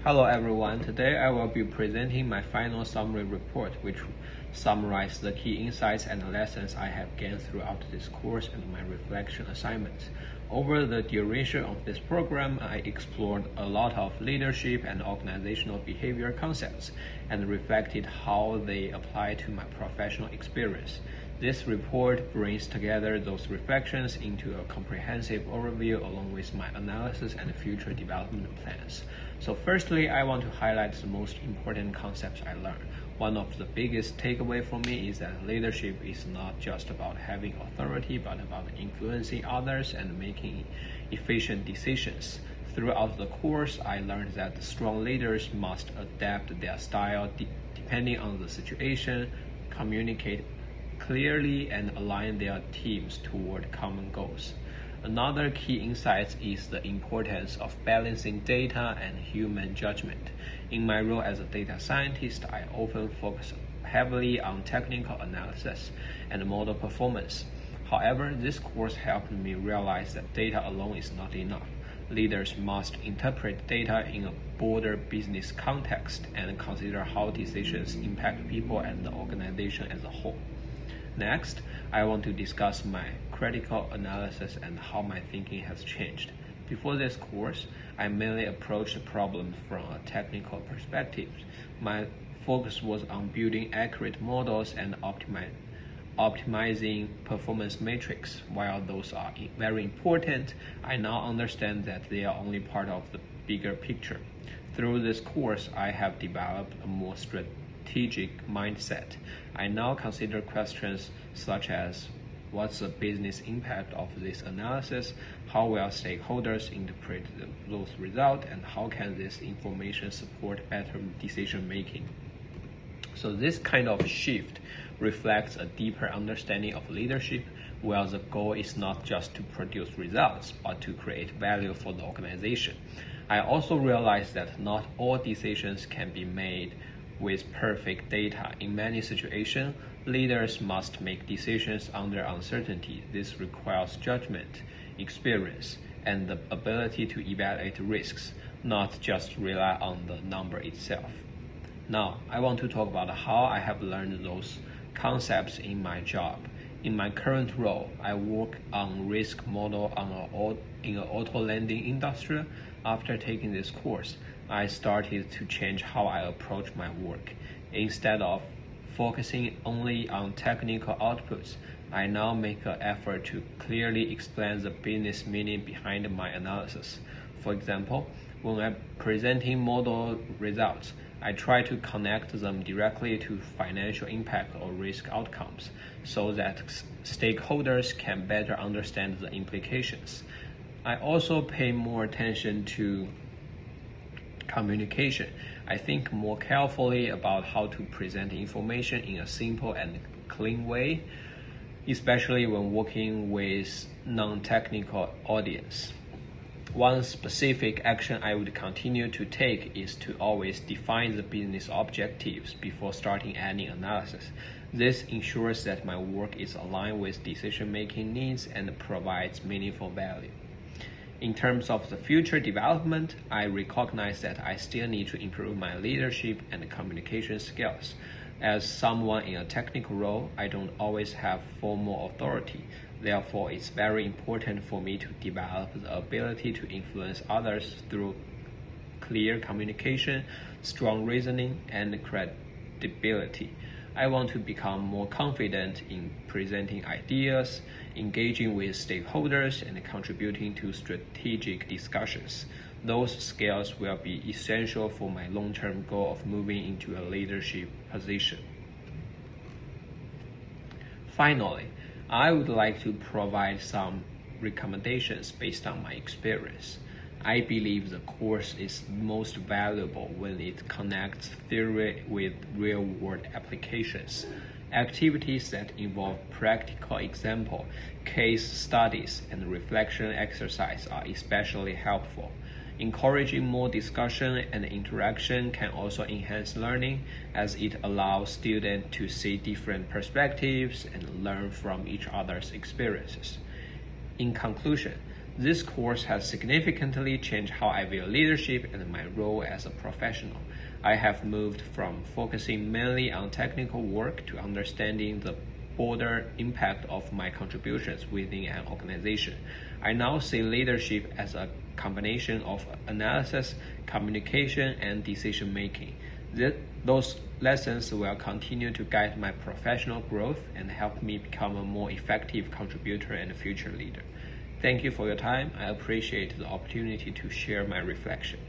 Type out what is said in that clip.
Hello everyone, today I will be presenting my final summary report, which summarizes the key insights and lessons I have gained throughout this course and my reflection assignments. Over the duration of this program, I explored a lot of leadership and organizational behavior concepts and reflected how they apply to my professional experience. This report brings together those reflections into a comprehensive overview along with my analysis and future development plans. So firstly, I want to highlight the most important concepts I learned. One of the biggest takeaway for me is that leadership is not just about having authority, but about influencing others and making efficient decisions. Throughout the course, I learned that strong leaders must adapt their style depending on the situation, communicate clearly, and align their teams toward common goals. Another key insight is the importance of balancing data and human judgment. In my role as a data scientist, I often focus heavily on technical analysis and model performance. However, this course helped me realize that data alone is not enough. Leaders must interpret data in a broader business context and consider how decisions impact people and the organization as a whole. Next, I want to discuss my critical analysis and how my thinking has changed. Before this course, I mainly approached the problem from a technical perspective. My focus was on building accurate models and optimizing performance metrics. While those are very important, I now understand that they are only part of the bigger picture. Through this course, I have developed a more strategic mindset. I now consider questions such as what's the business impact of this analysis, how will stakeholders interpret those results, and how can this information support better decision making. So this kind of shift reflects a deeper understanding of leadership, where the goal is not just to produce results, but to create value for the organization. I also realized that not all decisions can be made with perfect data. In many situations, leaders must make decisions under uncertainty. This requires judgment, experience, and the ability to evaluate risks, not just rely on the number itself. Now, I want to talk about how I have learned those concepts in my job. In my current role, I work on risk model in an auto lending industry. After taking this course, I started to change how I approach my work. Instead of focusing only on technical outputs, I now make an effort to clearly explain the business meaning behind my analysis. For example, when I'm presenting model results, I try to connect them directly to financial impact or risk outcomes so that stakeholders can better understand the implications. I also pay more attention to communication. I think more carefully about how to present information in a simple and clean way, especially when working with non-technical audience. One specific action I would continue to take is to always define the business objectives before starting any analysis. This ensures that my work is aligned with decision-making needs and provides meaningful value. In terms of the future development, I recognize that I still need to improve my leadership and communication skills. As someone in a technical role, I don't always have formal authority. Therefore, it's very important for me to develop the ability to influence others through clear communication, strong reasoning, and credibility. I want to become more confident in presenting ideas, engaging with stakeholders, and contributing to strategic discussions. Those skills will be essential for my long-term goal of moving into a leadership position. Finally, I would like to provide some recommendations based on my experience. I believe the course is most valuable when it connects theory with real-world applications. Activities that involve practical example, case studies, and reflection exercise are especially helpful. Encouraging more discussion and interaction can also enhance learning, as it allows students to see different perspectives and learn from each other's experiences. In conclusion, This course has significantly changed how I view leadership and my role as a professional. I have moved from focusing mainly on technical work to understanding the broader impact of my contributions within an organization. I now see leadership as a combination of analysis, communication, and decision making. Those lessons will continue to guide my professional growth and help me become a more effective contributor and future leader. Thank you for your time. I appreciate the opportunity to share my reflection.